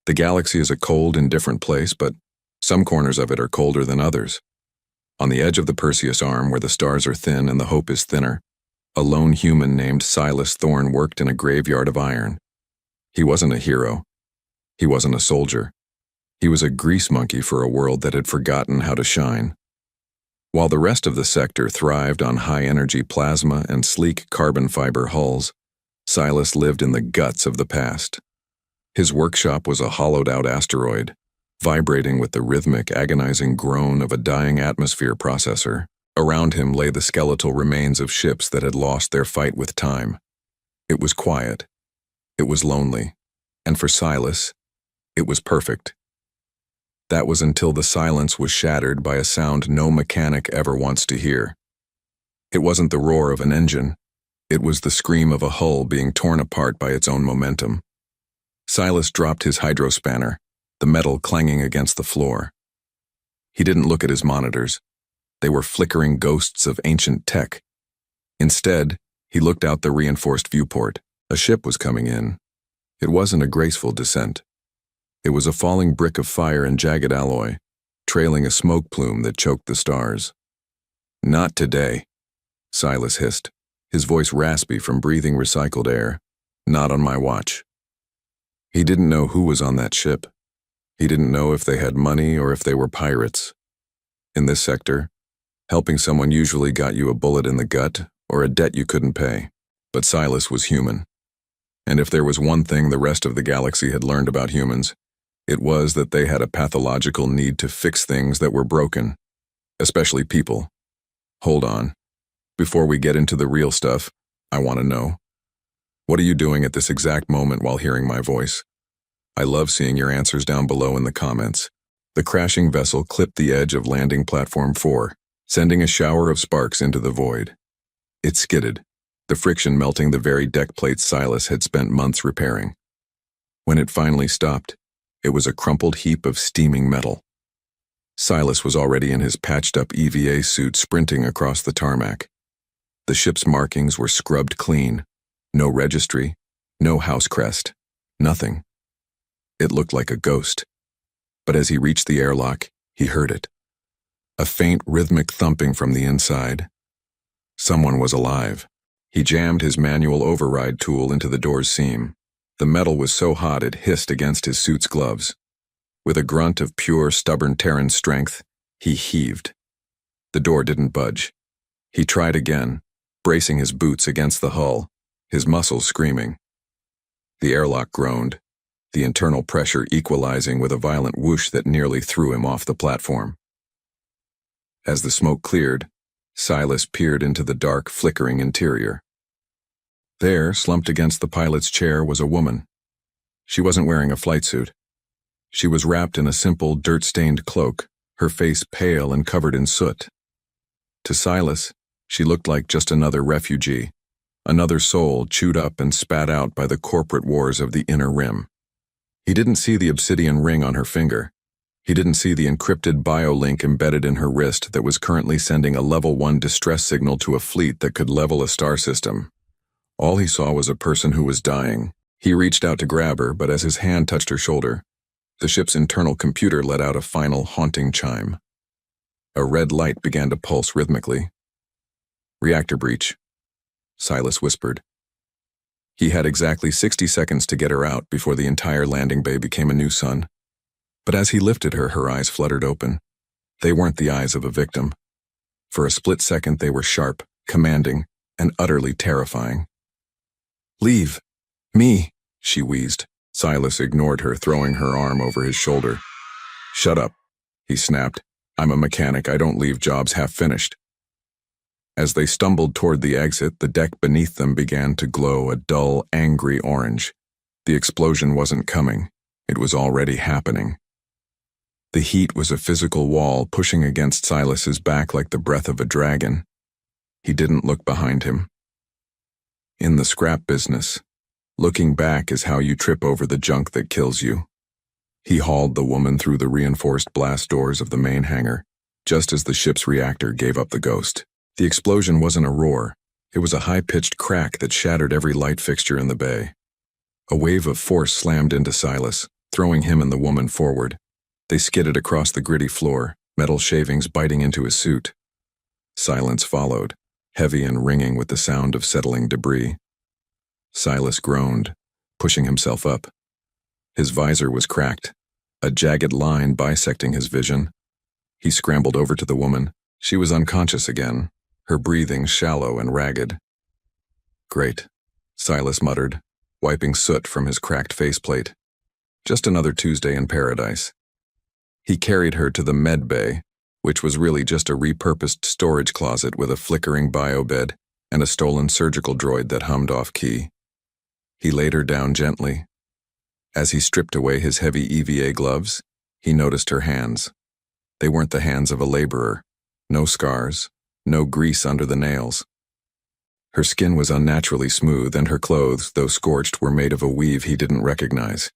The galaxy is a cold, indifferent place, but some corners of it are colder than others. On the edge of the Perseus arm, where the stars are thin and the hope is thinner, a lone human named Silas Thorne worked in a graveyard of iron. He wasn't a hero. He wasn't a soldier. He was a grease monkey for a world that had forgotten how to shine. While the rest of the sector thrived on high-energy plasma and sleek carbon fiber hulls, Silas lived in the guts of the past. His workshop was a hollowed-out asteroid, vibrating with the rhythmic, agonizing groan of a dying atmosphere processor. Around him lay the skeletal remains of ships that had lost their fight with time. It was quiet. It was lonely. And for Silas, it was perfect. That was until the silence was shattered by a sound no mechanic ever wants to hear. It wasn't the roar of an engine. It was the scream of a hull being torn apart by its own momentum. Silas dropped his hydrospanner, the metal clanging against the floor. He didn't look at his monitors. They were flickering ghosts of ancient tech. Instead, he looked out the reinforced viewport. A ship was coming in. It wasn't a graceful descent. It was a falling brick of fire and jagged alloy, trailing a smoke plume that choked the stars. "Not today," Silas hissed, his voice raspy from breathing recycled air. "Not on my watch." He didn't know who was on that ship. He didn't know if they had money or if they were pirates. In this sector, helping someone usually got you a bullet in the gut or a debt you couldn't pay. But Silas was human. And if there was one thing the rest of the galaxy had learned about humans, it was that they had a pathological need to fix things that were broken, especially people. Hold on. Before we get into the real stuff, I want to know. What are you doing at this exact moment while hearing my voice? I love seeing your answers down below in the comments. The crashing vessel clipped the edge of landing platform 4, sending a shower of sparks into the void. It skidded, the friction melting the very deck plates Silas had spent months repairing. When it finally stopped, it was a crumpled heap of steaming metal. Silas was already in his patched-up EVA suit sprinting across the tarmac. The ship's markings were scrubbed clean. No registry, no house crest, nothing. It looked like a ghost. But as he reached the airlock, he heard it. A faint, rhythmic thumping from the inside. Someone was alive. He jammed his manual override tool into the door's seam. The metal was so hot it hissed against his suit's gloves. With a grunt of pure, stubborn Terran strength, he heaved. The door didn't budge. He tried again, bracing his boots against the hull, his muscles screaming. The airlock groaned, the internal pressure equalizing with a violent whoosh that nearly threw him off the platform. As the smoke cleared, Silas peered into the dark, flickering interior. There, slumped against the pilot's chair, was a woman. She wasn't wearing a flight suit. She was wrapped in a simple, dirt-stained cloak, her face pale and covered in soot. To Silas, she looked like just another refugee, another soul chewed up and spat out by the corporate wars of the Inner Rim. He didn't see the obsidian ring on her finger. He didn't see the encrypted biolink embedded in her wrist that was currently sending a level 1 distress signal to a fleet that could level a star system. All he saw was a person who was dying. He reached out to grab her, but as his hand touched her shoulder, the ship's internal computer let out a final haunting chime. A red light began to pulse rhythmically. "Reactor breach," Silas whispered. He had exactly 60 seconds to get her out before the entire landing bay became a new sun. But as he lifted her, her eyes fluttered open. They weren't the eyes of a victim. For a split second they were sharp, commanding, and utterly terrifying. "Leave. Me," she wheezed. Silas ignored her, throwing her arm over his shoulder. "Shut up," he snapped. "I'm a mechanic. I don't leave jobs half-finished." As they stumbled toward the exit, the deck beneath them began to glow a dull, angry orange. The explosion wasn't coming. It was already happening. The heat was a physical wall pushing against Silas's back like the breath of a dragon. He didn't look behind him. In the scrap business, looking back is how you trip over the junk that kills you. He hauled the woman through the reinforced blast doors of the main hangar, just as the ship's reactor gave up the ghost. The explosion wasn't a roar. It was a high-pitched crack that shattered every light fixture in the bay. A wave of force slammed into Silas, throwing him and the woman forward. They skidded across the gritty floor, metal shavings biting into his suit. Silence followed, heavy and ringing with the sound of settling debris. Silas groaned, pushing himself up. His visor was cracked, a jagged line bisecting his vision. He scrambled over to the woman. She was unconscious again, her breathing shallow and ragged. "Great," Silas muttered, wiping soot from his cracked faceplate. Just another Tuesday in paradise. He carried her to the med bay, which was really just a repurposed storage closet with a flickering biobed and a stolen surgical droid that hummed off-key. He laid her down gently. As he stripped away his heavy EVA gloves, he noticed her hands. They weren't the hands of a laborer. No scars, no grease under the nails. Her skin was unnaturally smooth, and her clothes, though scorched, were made of a weave he didn't recognize.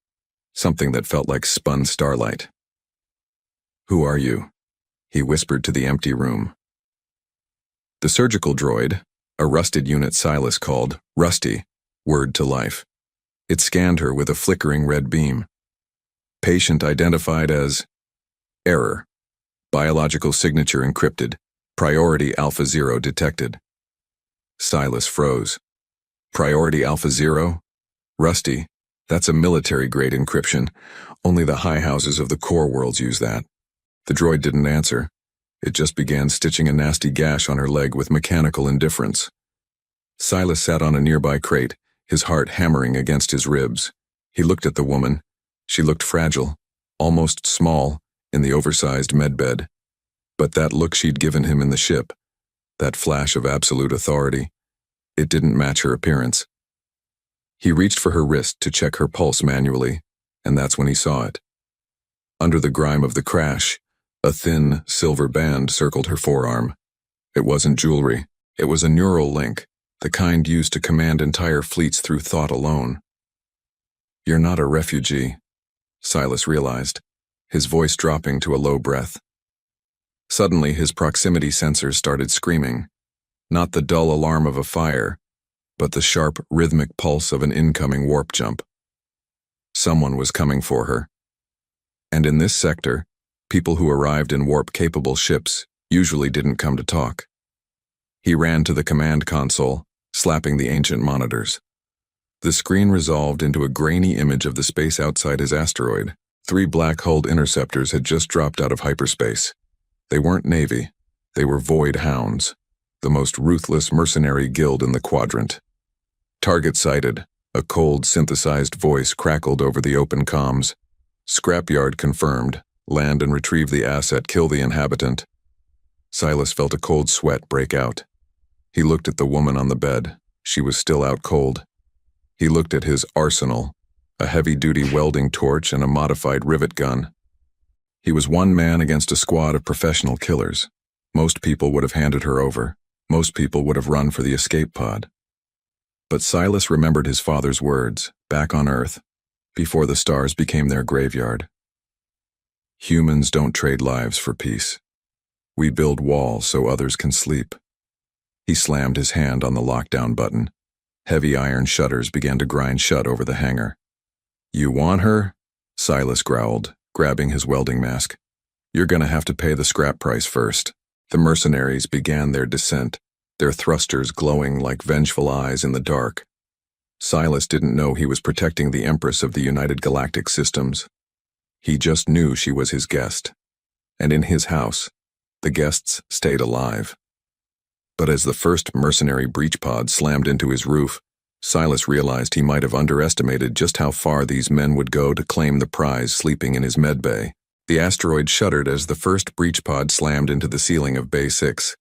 Something that felt like spun starlight. "Who are you?" he whispered to the empty room. The surgical droid, a rusted unit Silas called Rusty, whirred to life. It scanned her with a flickering red beam. Patient identified as error. Biological signature encrypted. Priority Alpha Zero detected. Silas froze. Priority Alpha Zero? Rusty, that's a military-grade encryption. Only the high houses of the core worlds use that. The droid didn't answer. It just began stitching a nasty gash on her leg with mechanical indifference. Silas sat on a nearby crate, his heart hammering against his ribs. He looked at the woman. She looked fragile, almost small, in the oversized medbed. But that look she'd given him in the ship, that flash of absolute authority, it didn't match her appearance. He reached for her wrist to check her pulse manually, and that's when he saw it. Under the grime of the crash, a thin, silver band circled her forearm. It wasn't jewelry. It was a neural link, the kind used to command entire fleets through thought alone. "You're not a refugee," Silas realized, his voice dropping to a low breath. Suddenly, his proximity sensors started screaming, not the dull alarm of a fire, but the sharp, rhythmic pulse of an incoming warp jump. Someone was coming for her. And in this sector, people who arrived in warp-capable ships usually didn't come to talk. He ran to the command console, slapping the ancient monitors. The screen resolved into a grainy image of the space outside his asteroid. 3 black-hulled interceptors had just dropped out of hyperspace. They weren't Navy. They were Void Hounds, the most ruthless mercenary guild in the quadrant. "Target sighted," a cold, synthesized voice crackled over the open comms. "Scrapyard confirmed. Land and retrieve the asset, kill the inhabitant." Silas felt a cold sweat break out. He looked at the woman on the bed. She was still out cold. He looked at his arsenal, a heavy-duty welding torch and a modified rivet gun. He was one man against a squad of professional killers. Most people would have handed her over. Most people would have run for the escape pod. But Silas remembered his father's words, back on Earth, before the stars became their graveyard. "Humans don't trade lives for peace. We build walls so others can sleep." He slammed his hand on the lockdown button. Heavy iron shutters began to grind shut over the hangar. "You want her?" Silas growled, grabbing his welding mask. "You're gonna have to pay the scrap price first." The mercenaries began their descent, their thrusters glowing like vengeful eyes in the dark. Silas didn't know he was protecting the Empress of the United Galactic Systems. He just knew she was his guest. And in his house, the guests stayed alive. But as the first mercenary breach pod slammed into his roof, Silas realized he might have underestimated just how far these men would go to claim the prize sleeping in his medbay. The asteroid shuddered as the first breach pod slammed into the ceiling of Bay 6.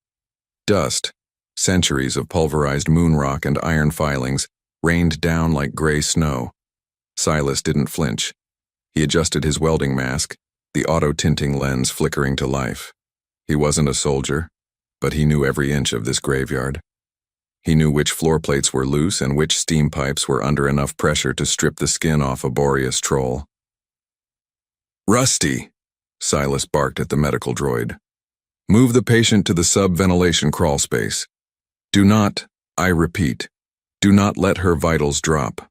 Dust, centuries of pulverized moon rock and iron filings, rained down like gray snow. Silas didn't flinch. He adjusted his welding mask, the auto-tinting lens flickering to life. He wasn't a soldier, but he knew every inch of this graveyard. He knew which floor plates were loose and which steam pipes were under enough pressure to strip the skin off a boreas troll. "Rusty!" Silas barked at the medical droid. "Move the patient to the sub-ventilation crawl space. Do not, I repeat, do not let her vitals drop."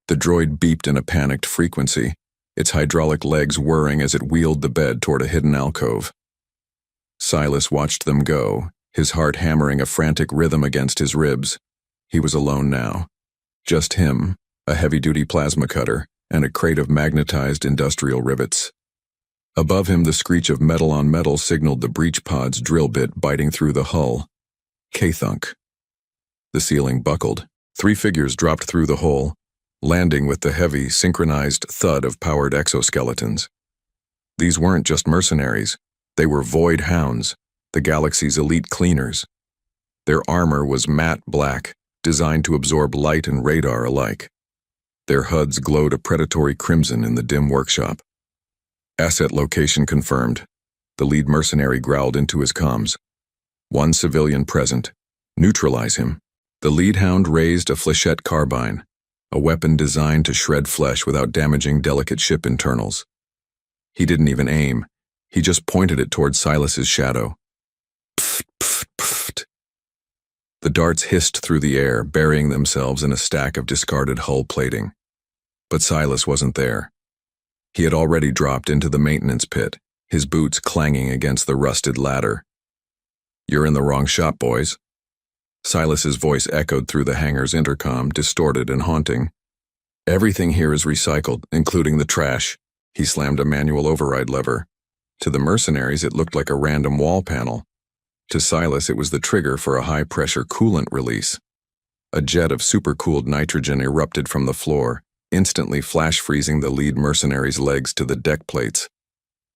The droid beeped in a panicked frequency, its hydraulic legs whirring as it wheeled the bed toward a hidden alcove. Silas watched them go, his heart hammering a frantic rhythm against his ribs. He was alone now. Just him, a heavy-duty plasma cutter, and a crate of magnetized industrial rivets. Above him, the screech of metal on metal signaled the breech pod's drill bit biting through the hull. K-thunk. The ceiling buckled. 3 figures dropped through the hole, landing with the heavy, synchronized thud of powered exoskeletons. These weren't just mercenaries. They were Void Hounds, the galaxy's elite cleaners. Their armor was matte black, designed to absorb light and radar alike. Their HUDs glowed a predatory crimson in the dim workshop. Asset location confirmed. The lead mercenary growled into his comms. 1 civilian present. Neutralize him. The lead hound raised a flechette carbine, a weapon designed to shred flesh without damaging delicate ship internals. He didn't even aim. He just pointed it toward Silas's shadow. Pfft, pfft, pfft. The darts hissed through the air, burying themselves in a stack of discarded hull plating. But Silas wasn't there. He had already dropped into the maintenance pit, his boots clanging against the rusted ladder. "You're in the wrong shop, boys." Silas's voice echoed through the hangar's intercom, distorted and haunting. "Everything here is recycled, including the trash." He slammed a manual override lever. To the mercenaries, it looked like a random wall panel. To Silas, it was the trigger for a high-pressure coolant release. A jet of supercooled nitrogen erupted from the floor, instantly flash-freezing the lead mercenary's legs to the deck plates.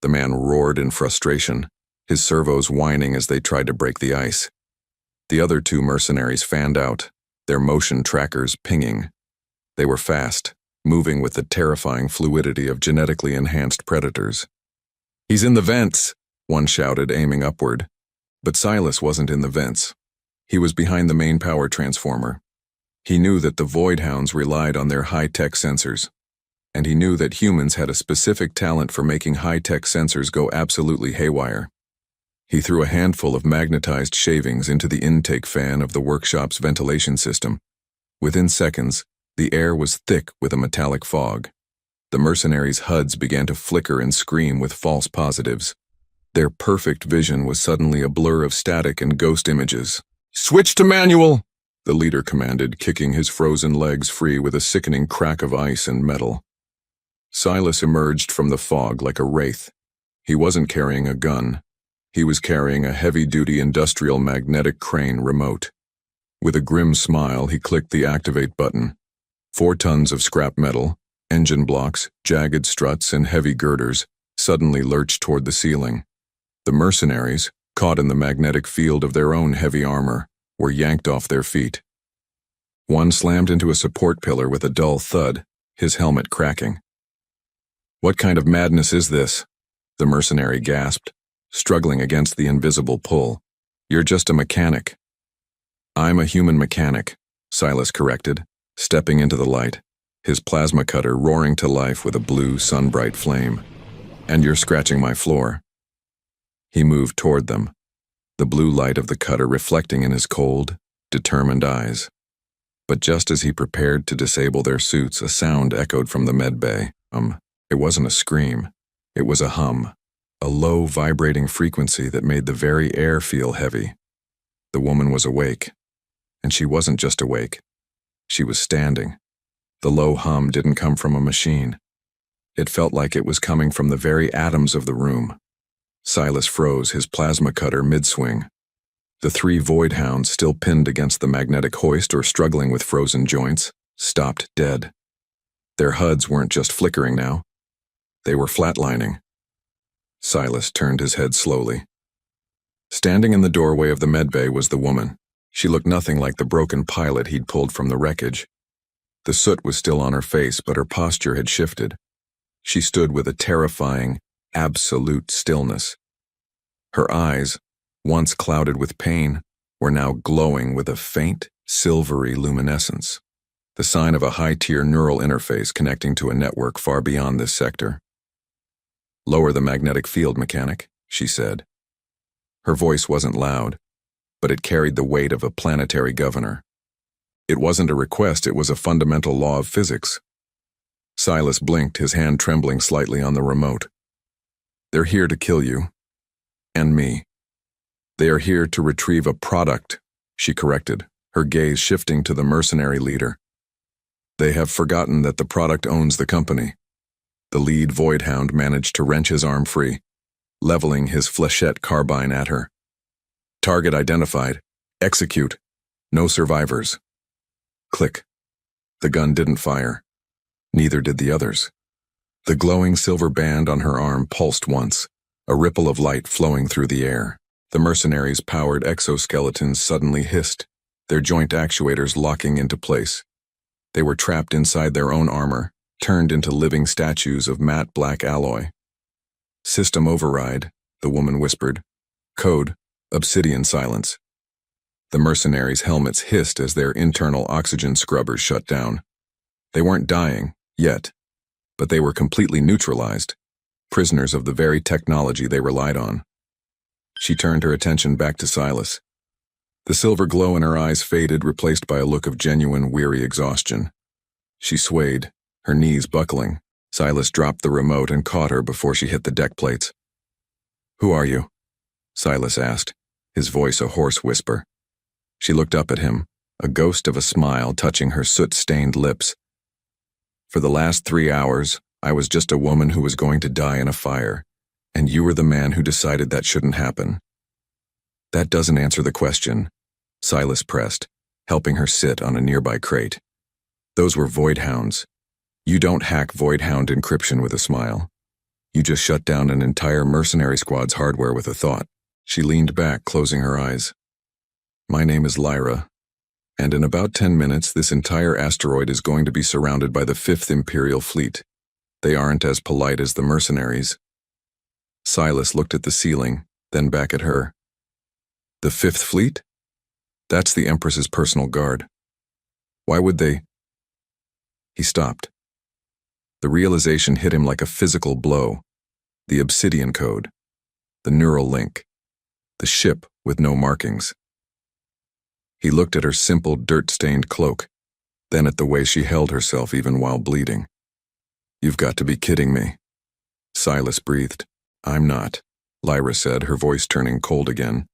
The man roared in frustration, his servos whining as they tried to break the ice. The other 2 mercenaries fanned out, their motion trackers pinging. They were fast, moving with the terrifying fluidity of genetically enhanced predators. "He's in the vents," one shouted, aiming upward. But Silas wasn't in the vents. He was behind the main power transformer. He knew that the Void Hounds relied on their high-tech sensors. And he knew that humans had a specific talent for making high-tech sensors go absolutely haywire. He threw a handful of magnetized shavings into the intake fan of the workshop's ventilation system. Within seconds, the air was thick with a metallic fog. The mercenaries' HUDs began to flicker and scream with false positives. Their perfect vision was suddenly a blur of static and ghost images. "Switch to manual!" the leader commanded, kicking his frozen legs free with a sickening crack of ice and metal. Silas emerged from the fog like a wraith. He wasn't carrying a gun. He was carrying a heavy-duty industrial magnetic crane remote. With a grim smile, he clicked the activate button. 4 tons of scrap metal, engine blocks, jagged struts, and heavy girders suddenly lurched toward the ceiling. The mercenaries, caught in the magnetic field of their own heavy armor, were yanked off their feet. One slammed into a support pillar with a dull thud, his helmet cracking. "What kind of madness is this?" the mercenary gasped, struggling against the invisible pull. "You're just a mechanic." "I'm a human mechanic," Silas corrected, stepping into the light, his plasma cutter roaring to life with a blue, sun-bright flame. "And you're scratching my floor." He moved toward them, the blue light of the cutter reflecting in his cold, determined eyes. But just as he prepared to disable their suits, a sound echoed from the med bay. It wasn't a scream. It was a hum, a low, vibrating frequency that made the very air feel heavy. The woman was awake. And she wasn't just awake. She was standing. The low hum didn't come from a machine. It felt like it was coming from the very atoms of the room. Silas froze, his plasma cutter mid-swing. The 3 Void Hounds, still pinned against the magnetic hoist or struggling with frozen joints, stopped dead. Their HUDs weren't just flickering now. They were flatlining. Silas turned his head slowly. Standing in the doorway of the medbay was the woman. She looked nothing like the broken pilot he'd pulled from the wreckage. The soot was still on her face, but her posture had shifted. She stood with a terrifying, absolute stillness. Her eyes, once clouded with pain, were now glowing with a faint, silvery luminescence, the sign of a high-tier neural interface connecting to a network far beyond this sector. "Lower the magnetic field, mechanic," she said. Her voice wasn't loud, but it carried the weight of a planetary governor. It wasn't a request, it was a fundamental law of physics. Silas blinked, his hand trembling slightly on the remote. They're here to kill you. And me. They are here to retrieve a product, she corrected, her gaze shifting to the mercenary leader. They have forgotten that the product owns the company. The lead Voidhound managed to wrench his arm free, leveling his flechette carbine at her. Target identified. Execute. No survivors. Click. The gun didn't fire. Neither did the others. The glowing silver band on her arm pulsed once, a ripple of light flowing through the air. The mercenaries' powered exoskeletons suddenly hissed, their joint actuators locking into place. They were trapped inside their own armor, turned into living statues of matte black alloy. System override, the woman whispered. Code, obsidian silence. The mercenaries' helmets hissed as their internal oxygen scrubbers shut down. They weren't dying, yet, but they were completely neutralized, prisoners of the very technology they relied on. She turned her attention back to Silas. The silver glow in her eyes faded, replaced by a look of genuine, weary exhaustion. She swayed, her knees buckling. Silas dropped the remote and caught her before she hit the deck plates. "Who are you?" Silas asked, his voice a hoarse whisper. She looked up at him, a ghost of a smile touching her soot-stained lips. "For the last 3 hours, I was just a woman who was going to die in a fire, and you were the man who decided that shouldn't happen." "That doesn't answer the question," Silas pressed, helping her sit on a nearby crate. "Those were Voidhounds. You don't hack Voidhound encryption with a smile. You just shut down an entire mercenary squad's hardware with a thought." She leaned back, closing her eyes. "My name is Lyra, and in about 10 minutes this entire asteroid is going to be surrounded by the 5th Imperial Fleet. They aren't as polite as the mercenaries." Silas looked at the ceiling, then back at her. "The 5th Fleet? That's the Empress's personal guard. Why would they—" He stopped. The realization hit him like a physical blow. The obsidian code. The neural link. The ship with no markings. He looked at her simple, dirt-stained cloak, then at the way she held herself even while bleeding. "You've got to be kidding me." Silas breathed. "I'm not," Lyra said, her voice turning cold again.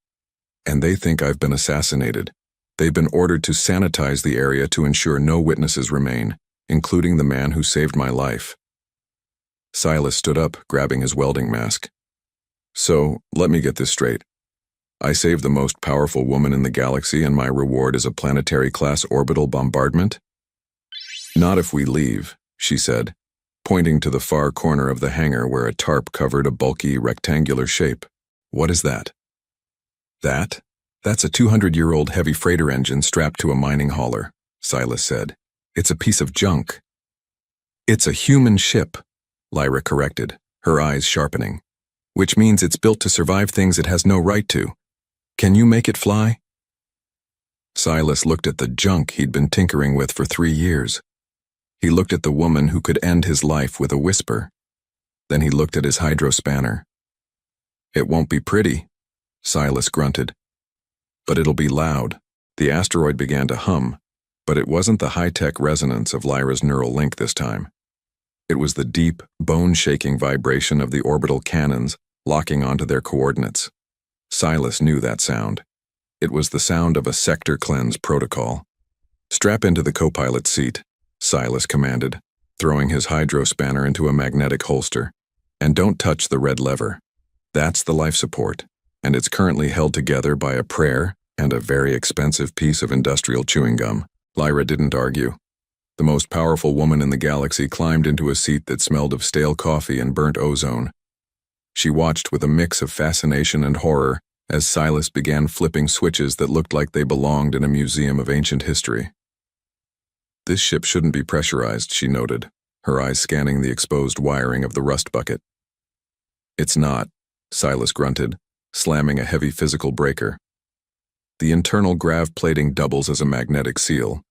"And they think I've been assassinated. They've been ordered to sanitize the area to ensure no witnesses remain, including the man who saved my life." Silas stood up, grabbing his welding mask. "So, let me get this straight. I saved the most powerful woman in the galaxy and my reward is a planetary-class orbital bombardment?" "Not if we leave," she said, pointing to the far corner of the hangar where a tarp covered a bulky, rectangular shape. "What is that?" "That? That's a 200-year-old heavy freighter engine strapped to a mining hauler," Silas said. "It's a piece of junk." "It's a human ship," Lyra corrected, her eyes sharpening. "Which means it's built to survive things it has no right to. Can you make it fly?" Silas looked at the junk he'd been tinkering with for 3 years. He looked at the woman who could end his life with a whisper. Then he looked at his hydrospanner. "It won't be pretty," Silas grunted. "But it'll be loud." The asteroid began to hum, but it wasn't the high-tech resonance of Lyra's neural link this time. It was the deep, bone-shaking vibration of the orbital cannons locking onto their coordinates. Silas knew that sound. It was the sound of a sector cleanse protocol. "Strap into the co-pilot seat," Silas commanded, throwing his hydrospanner into a magnetic holster. "And don't touch the red lever. That's the life support, and it's currently held together by a prayer and a very expensive piece of industrial chewing gum." Lyra didn't argue. The most powerful woman in the galaxy climbed into a seat that smelled of stale coffee and burnt ozone. She watched with a mix of fascination and horror as Silas began flipping switches that looked like they belonged in a museum of ancient history. "This ship shouldn't be pressurized," she noted, her eyes scanning the exposed wiring of the rust bucket. "It's not," Silas grunted, slamming a heavy physical breaker. "The internal grav plating doubles as a magnetic seal.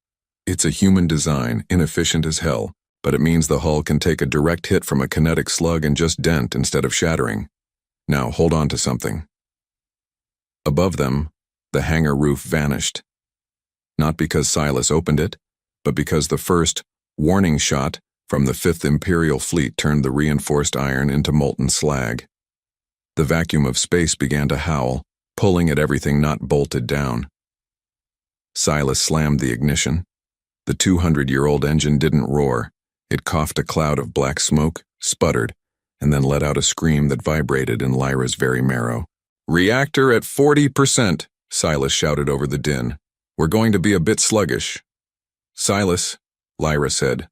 It's a human design, inefficient as hell, but it means the hull can take a direct hit from a kinetic slug and just dent instead of shattering. Now hold on to something." Above them, the hangar roof vanished. Not because Silas opened it, but because the first warning shot from the Fifth Imperial Fleet turned the reinforced iron into molten slag. The vacuum of space began to howl, pulling at everything not bolted down. Silas slammed the ignition. The 200-year-old engine didn't roar. It coughed a cloud of black smoke, sputtered, and then let out a scream that vibrated in Lyra's very marrow. "Reactor at 40%, Silas shouted over the din. "We're going to be a bit sluggish." "Silas," Lyra said,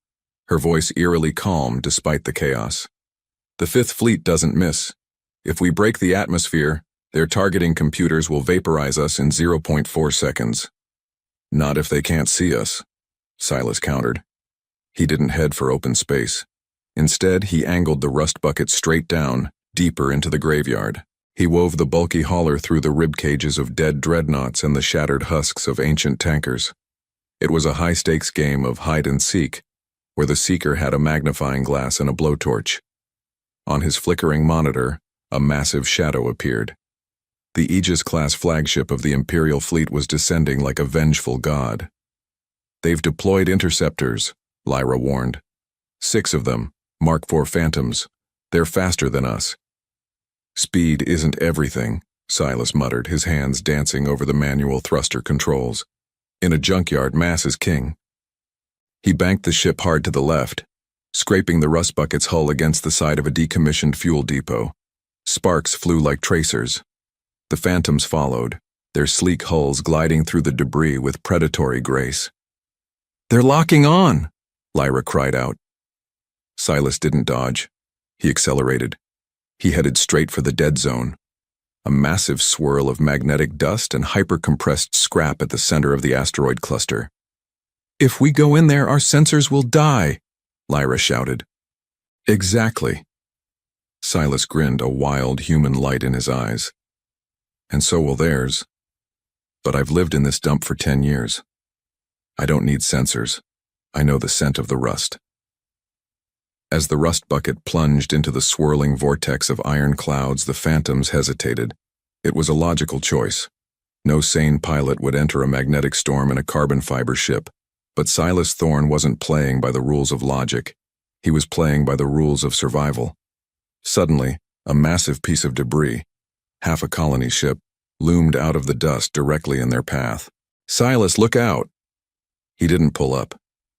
her voice eerily calm despite the chaos. "The Fifth Fleet doesn't miss. If we break the atmosphere, their targeting computers will vaporize us in 0.4 seconds. "Not if they can't see us," Silas countered. He didn't head for open space. Instead, he angled the rust bucket straight down, deeper into the graveyard. He wove the bulky hauler through the rib cages of dead dreadnoughts and the shattered husks of ancient tankers. It was a high-stakes game of hide-and-seek, where the seeker had a magnifying glass and a blowtorch. On his flickering monitor, a massive shadow appeared. The Aegis-class flagship of the Imperial Fleet was descending like a vengeful god. "They've deployed interceptors," Lyra warned. 6 of them, Mark IV Phantoms. They're faster than us." "Speed isn't everything," Silas muttered, his hands dancing over the manual thruster controls. "In a junkyard, mass is king." He banked the ship hard to the left, scraping the rust bucket's hull against the side of a decommissioned fuel depot. Sparks flew like tracers. The Phantoms followed, their sleek hulls gliding through the debris with predatory grace. "They're locking on!" Lyra cried out. Silas didn't dodge. He accelerated. He headed straight for the dead zone, a massive swirl of magnetic dust and hyper-compressed scrap at the center of the asteroid cluster. "If we go in there, our sensors will die," Lyra shouted. "Exactly." Silas grinned, a wild human light in his eyes. "And so will theirs. But I've lived in this dump for 10 years. I don't need sensors. I know the scent of the rust." As the rust bucket plunged into the swirling vortex of iron clouds, the Phantoms hesitated. It was a logical choice. No sane pilot would enter a magnetic storm in a carbon fiber ship, but Silas Thorne wasn't playing by the rules of logic. He was playing by the rules of survival. Suddenly, a massive piece of debris, half a colony ship, loomed out of the dust directly in their path. "Silas, look out!" He didn't pull up.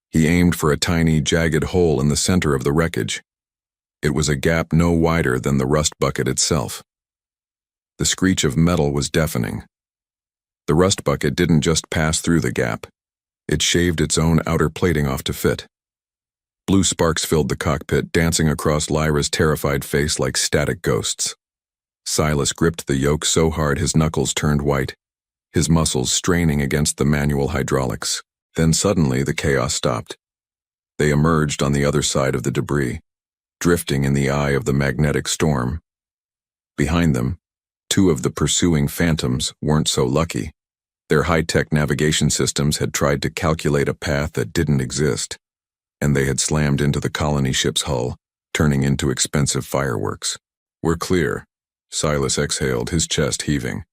He aimed for a tiny, jagged hole in the center of the wreckage. It was a gap no wider than the rust bucket itself. The screech of metal was deafening. The rust bucket didn't just pass through the gap. It shaved its own outer plating off to fit. Blue sparks filled the cockpit, dancing across Lyra's terrified face like static ghosts. Silas gripped the yoke so hard his knuckles turned white, his muscles straining against the manual hydraulics. Then suddenly the chaos stopped. They emerged on the other side of the debris, drifting in the eye of the magnetic storm. Behind them, 2 of the pursuing Phantoms weren't so lucky. Their high-tech navigation systems had tried to calculate a path that didn't exist, and they had slammed into the colony ship's hull, turning into expensive fireworks. "We're clear," Silas exhaled, his chest heaving.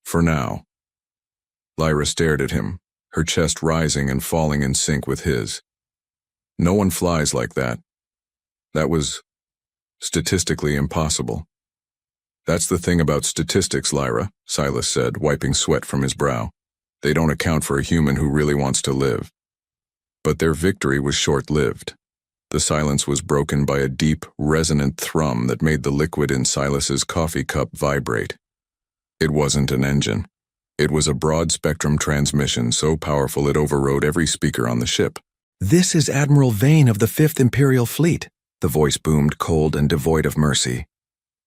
"For now." Lyra stared at him, her chest rising and falling in sync with his. "No one flies like that. That was statistically impossible." "That's the thing about statistics, Lyra," Silas said, wiping sweat from his brow. "They don't account for a human who really wants to live." But their victory was short-lived. The silence was broken by a deep, resonant thrum that made the liquid in Silas's coffee cup vibrate. It wasn't an engine. It was a broad-spectrum transmission so powerful it overrode every speaker on the ship. "This is Admiral Vane of the Fifth Imperial Fleet," the voice boomed, cold and devoid of mercy.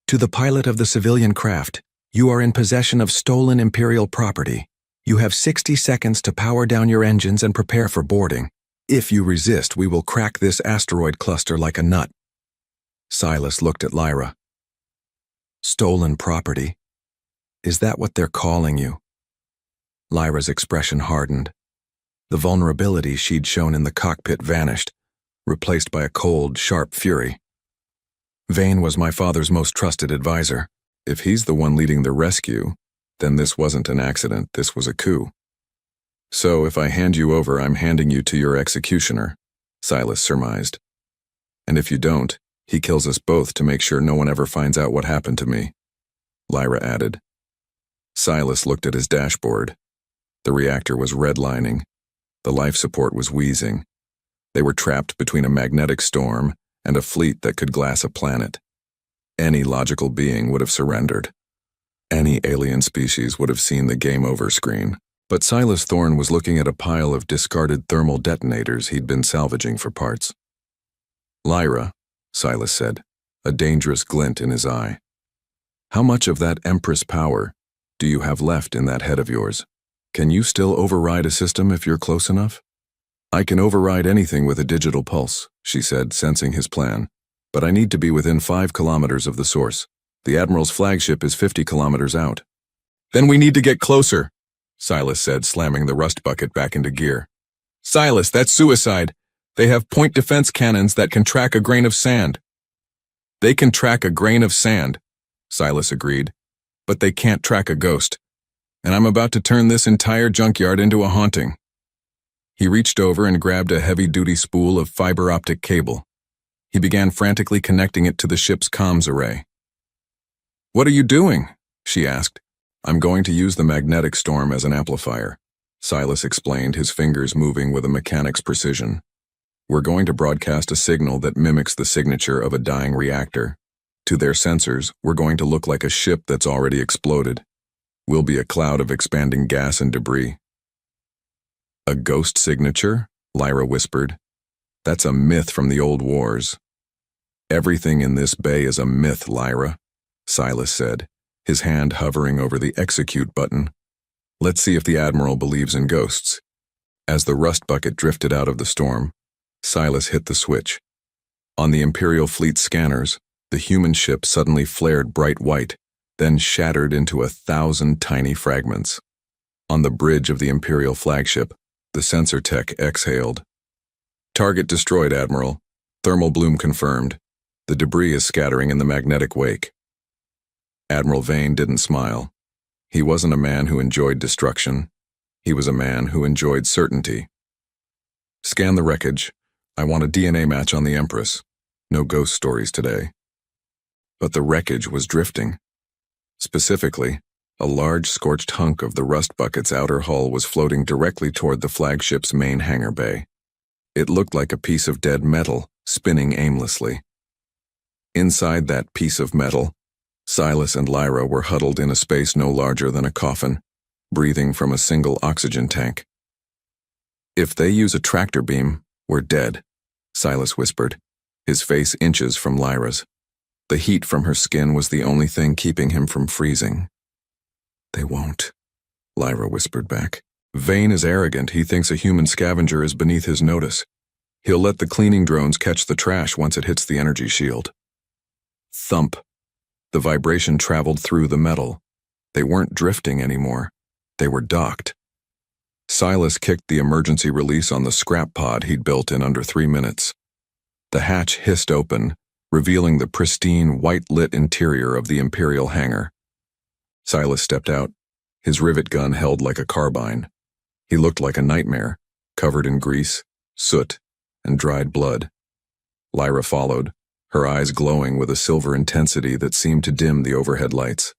"To the pilot of the civilian craft, you are in possession of stolen Imperial property. You have 60 seconds to power down your engines and prepare for boarding. If you resist, we will crack this asteroid cluster like a nut." Silas looked at Lyra. "Stolen property? Is that what they're calling you?" Lyra's expression hardened. The vulnerability she'd shown in the cockpit vanished, replaced by a cold, sharp fury. "Vane was my father's most trusted advisor. If he's the one leading the rescue, then this wasn't an accident, this was a coup. So if I hand you over, I'm handing you to your executioner. Silas surmised. And if you don't, he kills us both to make sure no one ever finds out what happened to me, Lyra added. Silas looked at his dashboard. The reactor was redlining. The life support was wheezing. They were trapped between a magnetic storm and a fleet that could glass a planet. Any logical being would have surrendered. Any alien species would have seen the game over screen. But Silas Thorne was looking at a pile of discarded thermal detonators he'd been salvaging for parts. Lyra, Silas said, a dangerous glint in his eye. How much of that Empress power do you have left in that head of yours? Can you still override a system if you're close enough? I can override anything with a digital pulse, she said, sensing his plan. But I need to be within 5 kilometers of the source. The Admiral's flagship is 50 kilometers out. Then we need to get closer, Silas said, slamming the rust bucket back into gear. Silas, that's suicide. They have point defense cannons that can track a grain of sand. They can track a grain of sand, Silas agreed, but they can't track a ghost. And I'm about to turn this entire junkyard into a haunting. He reached over and grabbed a heavy-duty spool of fiber optic cable. He began frantically connecting it to the ship's comms array. What are you doing? She asked. I'm going to use the magnetic storm as an amplifier, Silas explained, his fingers moving with a mechanic's precision. We're going to broadcast a signal that mimics the signature of a dying reactor. To their sensors, we're going to look like a ship that's already exploded. We'll be a cloud of expanding gas and debris. A ghost signature? Lyra whispered. That's a myth from the old wars. Everything in this bay is a myth, Lyra, Silas said, his hand hovering over the execute button. Let's see if the Admiral believes in ghosts. As the rust bucket drifted out of the storm, Silas hit the switch. On the Imperial Fleet scanners, the human ship suddenly flared bright white, then shattered into 1,000 tiny fragments. On the bridge of the Imperial flagship, the sensor tech exhaled. Target destroyed, Admiral. Thermal bloom confirmed. The debris is scattering in the magnetic wake. Admiral Vane didn't smile. He wasn't a man who enjoyed destruction. He was a man who enjoyed certainty. Scan the wreckage. I want a DNA match on the Empress. No ghost stories today. But the wreckage was drifting. Specifically, a large scorched hunk of the rust bucket's outer hull was floating directly toward the flagship's main hangar bay. It looked like a piece of dead metal, spinning aimlessly. Inside that piece of metal, Silas and Lyra were huddled in a space no larger than a coffin, breathing from a single oxygen tank. If they use a tractor beam, we're dead, Silas whispered, his face inches from Lyra's. The heat from her skin was the only thing keeping him from freezing. They won't, Lyra whispered back. Vane is arrogant. He thinks a human scavenger is beneath his notice. He'll let the cleaning drones catch the trash once it hits the energy shield. Thump. The vibration traveled through the metal. They weren't drifting anymore. They were docked. Silas kicked the emergency release on the scrap pod he'd built in under 3 minutes. The hatch hissed open, revealing the pristine, white-lit interior of the Imperial hangar. Silas stepped out, his rivet gun held like a carbine. He looked like a nightmare, covered in grease, soot, and dried blood. Lyra followed, her eyes glowing with a silver intensity that seemed to dim the overhead lights.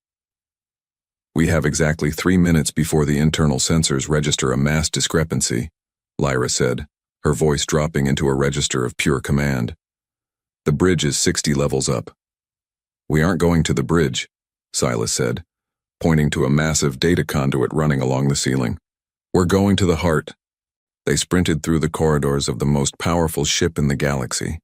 We have exactly 3 minutes before the internal sensors register a mass discrepancy, Lyra said, her voice dropping into a register of pure command. The bridge is 60 levels up. We aren't going to the bridge, Silas said, pointing to a massive data conduit running along the ceiling. We're going to the heart. They sprinted through the corridors of the most powerful ship in the galaxy.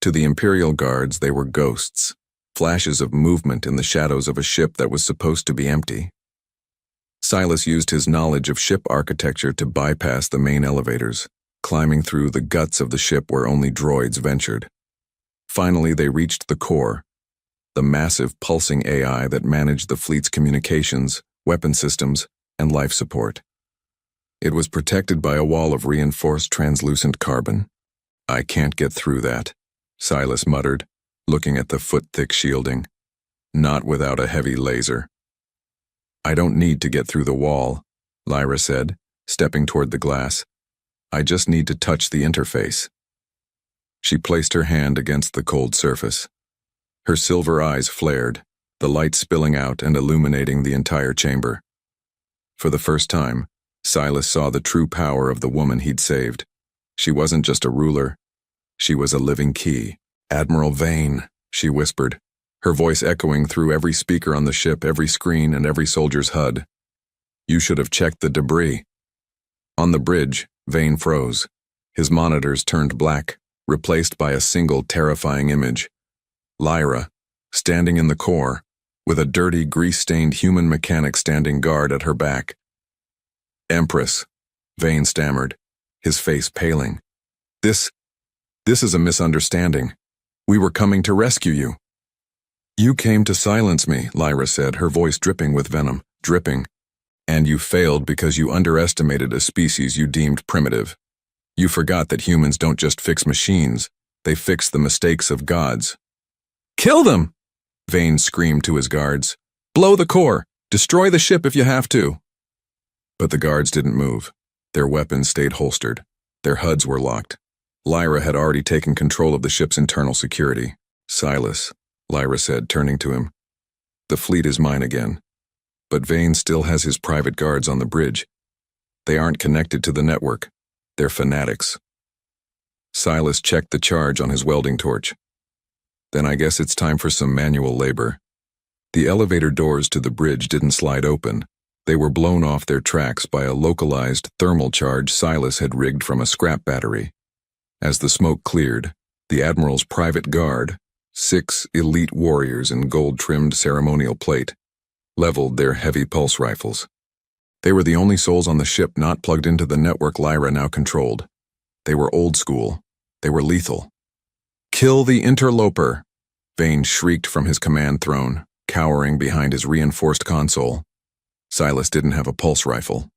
To the Imperial guards, they were ghosts, flashes of movement in the shadows of a ship that was supposed to be empty. Silas used his knowledge of ship architecture to bypass the main elevators, climbing through the guts of the ship where only droids ventured. Finally, they reached the core, the massive pulsing AI that managed the fleet's communications, weapon systems, and life support. It was protected by a wall of reinforced translucent carbon. I can't get through that, Silas muttered, looking at the foot-thick shielding. Not without a heavy laser. I don't need to get through the wall, Lyra said, stepping toward the glass. I just need to touch the interface. She placed her hand against the cold surface. Her silver eyes flared, the light spilling out and illuminating the entire chamber. For the first time, Silas saw the true power of the woman he'd saved. She wasn't just a ruler. She was a living key. "Admiral Vane," she whispered, her voice echoing through every speaker on the ship, every screen, and every soldier's HUD. "You should have checked the debris." On the bridge, Vane froze. His monitors turned black, replaced by a single terrifying image. Lyra, standing in the core, with a dirty, grease-stained human mechanic standing guard at her back. "Empress," Vane stammered, his face paling. This is a misunderstanding. We were coming to rescue you." "You came to silence me," Lyra said, her voice dripping with venom. Dripping. "And you failed because you underestimated a species you deemed primitive. You forgot that humans don't just fix machines, they fix the mistakes of gods." "Kill them!" Vane screamed to his guards. "Blow the core! Destroy the ship if you have to!" But the guards didn't move. Their weapons stayed holstered. Their HUDs were locked. Lyra had already taken control of the ship's internal security. "Silas," Lyra said, turning to him. "The fleet is mine again. But Vane still has his private guards on the bridge. They aren't connected to the network. They're fanatics." Silas checked the charge on his welding torch. "Then I guess it's time for some manual labor." The elevator doors to the bridge didn't slide open. They were blown off their tracks by a localized thermal charge Silas had rigged from a scrap battery. As the smoke cleared, the Admiral's private guard, 6 elite warriors in gold-trimmed ceremonial plate, leveled their heavy pulse rifles. They were the only souls on the ship not plugged into the network Lyra now controlled. They were old school. They were lethal. "Kill the interloper!" Vane shrieked from his command throne, cowering behind his reinforced console. Silas didn't have a pulse rifle.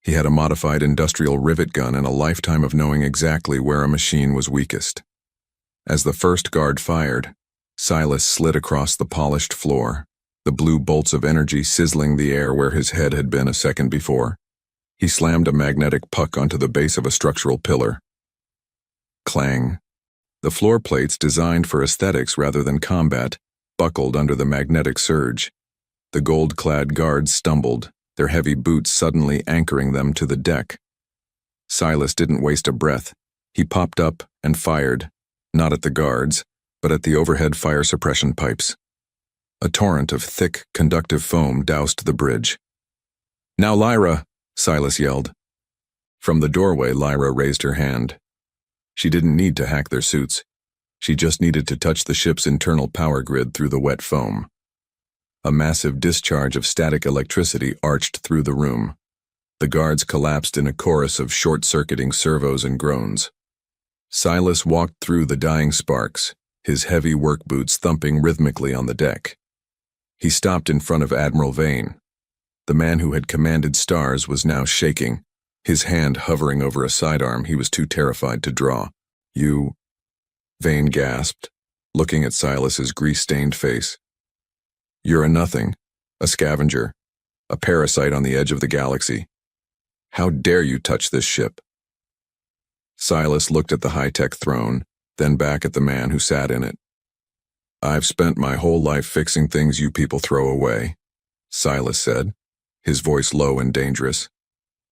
He had a modified industrial rivet gun and a lifetime of knowing exactly where a machine was weakest. As the first guard fired, Silas slid across the polished floor, the blue bolts of energy sizzling the air where his head had been a second before. He slammed a magnetic puck onto the base of a structural pillar. Clang. The floor plates, designed for aesthetics rather than combat, buckled under the magnetic surge. The gold-clad guards stumbled, their heavy boots suddenly anchoring them to the deck. Silas didn't waste a breath. He popped up and fired, not at the guards, but at the overhead fire suppression pipes. A torrent of thick, conductive foam doused the bridge. "Now, Lyra!" Silas yelled. From the doorway, Lyra raised her hand. She didn't need to hack their suits. She just needed to touch the ship's internal power grid through the wet foam. A massive discharge of static electricity arched through the room. The guards collapsed in a chorus of short-circuiting servos and groans. Silas walked through the dying sparks, his heavy work boots thumping rhythmically on the deck. He stopped in front of Admiral Vane. The man who had commanded stars was now shaking, his hand hovering over a sidearm he was too terrified to draw. "You..." Vane gasped, looking at Silas's grease-stained face. "You're a nothing, a scavenger, a parasite on the edge of the galaxy. How dare you touch this ship?" Silas looked at the high-tech throne, then back at the man who sat in it. "I've spent my whole life fixing things you people throw away," Silas said, his voice low and dangerous.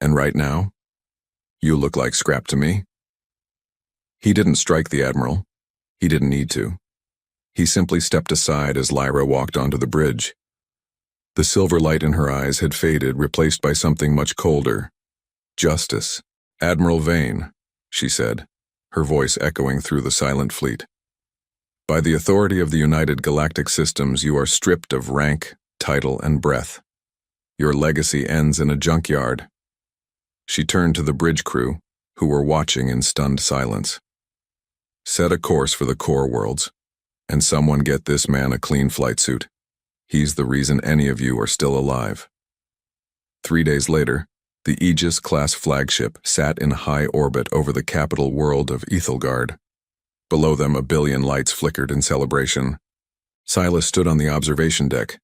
"And right now, you look like scrap to me." He didn't strike the Admiral. He didn't need to. He simply stepped aside as Lyra walked onto the bridge. The silver light in her eyes had faded, replaced by something much colder. "Justice. Admiral Vane," she said, her voice echoing through the silent fleet. "By the authority of the United Galactic Systems, you are stripped of rank, title, and breath. Your legacy ends in a junkyard." She turned to the bridge crew, who were watching in stunned silence. "Set a course for the core worlds, and someone get this man a clean flight suit. He's the reason any of you are still alive." 3 days later, the Aegis-class flagship sat in high orbit over the capital world of Ethelgard. Below them, a billion lights flickered in celebration. Silas stood on the observation deck,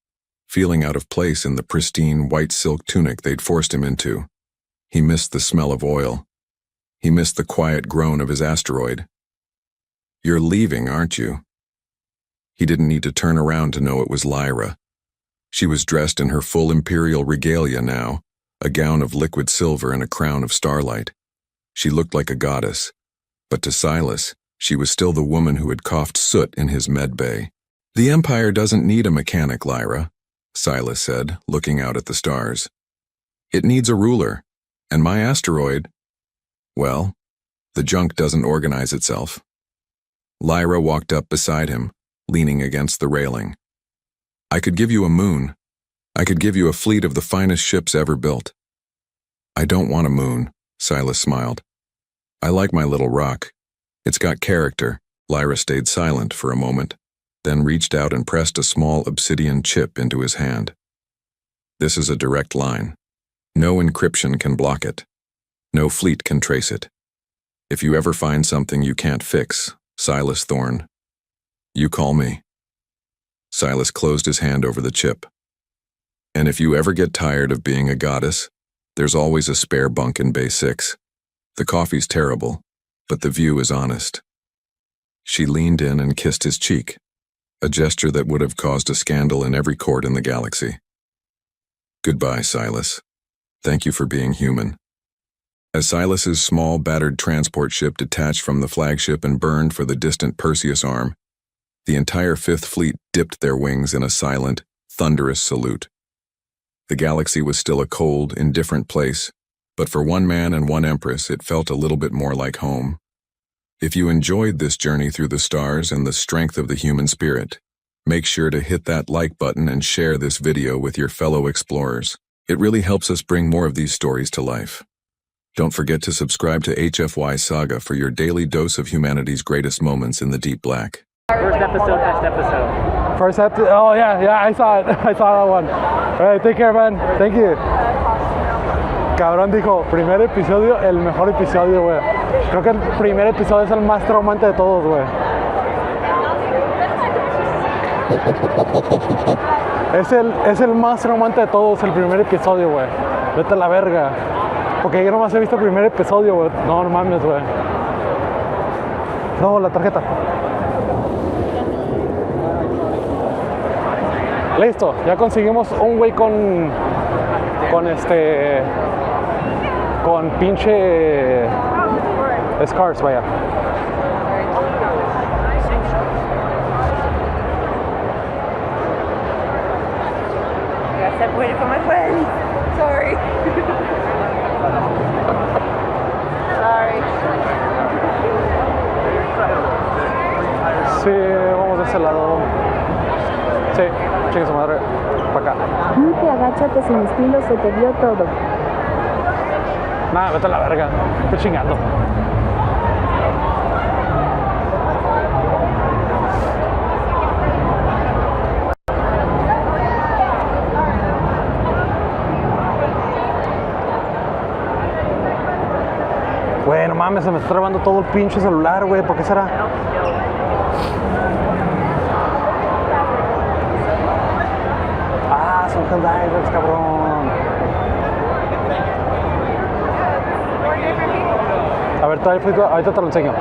feeling out of place in the pristine white silk tunic they'd forced him into. He missed the smell of oil. He missed the quiet groan of his asteroid. You're leaving, aren't you? He didn't need to turn around to know it was Lyra. She was dressed in her full imperial regalia now, a gown of liquid silver and a crown of starlight. She looked like a goddess, but to Silas, she was still the woman who had coughed soot in his med bay. The Empire doesn't need a mechanic, Lyra, Silas said, looking out at the stars. It needs a ruler, and my asteroid, well, the junk doesn't organize itself. Lyra walked up beside him, leaning against the railing. I could give you a moon. I could give you a fleet of the finest ships ever built. I don't want a moon, Silas smiled. I like my little rock. It's got character. Lyra stayed silent for a moment, then reached out and pressed a small obsidian chip into his hand. This is a direct line. No encryption can block it. No fleet can trace it. If you ever find something you can't fix, Silas Thorne, you call me. Silas closed his hand over the chip. And if you ever get tired of being a goddess, there's always a spare bunk in Bay 6. The coffee's terrible, but the view is honest. She leaned in and kissed his cheek, a gesture that would have caused a scandal in every court in the galaxy. Goodbye, Silas. Thank you for being human. As Silas's small, battered transport ship detached from the flagship and burned for the distant Perseus arm, the entire Fifth Fleet dipped their wings in a silent, thunderous salute. The galaxy was still a cold, indifferent place, but for one man and one empress, it felt a little bit more like home. If you enjoyed this journey through the stars and the strength of the human spirit, make sure to hit that like button and share this video with your fellow explorers. It really helps us bring more of these stories to life. Don't forget to subscribe to HFY Saga for your daily dose of humanity's greatest moments in the deep black. First episode. First episode? Oh, yeah, I saw it. I saw that one. All right, take care, man. Thank you. Cabrón dijo, primer episodio, el mejor episodio, güey. Creo que el primer episodio es el más traumante de todos, güey. Es el más traumante de todos, el primer episodio, güey. Vete a la verga. Porque yo nomás he visto el primer episodio, güey. No mames, güey. No, la tarjeta. Listo, ya conseguimos un güey con pinche scars, vaya. I separated from my friends. Sorry. Sorry. Sí, vamos de ese lado. Sí, chingue su madre. Para acá. Ni te agáchate sin estilo, se te vio todo. Nada, vete a la verga. Estoy chingando. Güey, no mames, se me está trabando todo el pinche celular, güey. ¿Por qué será? Ah, son Helldivers, cabrón. A ver, ahorita te lo enseño.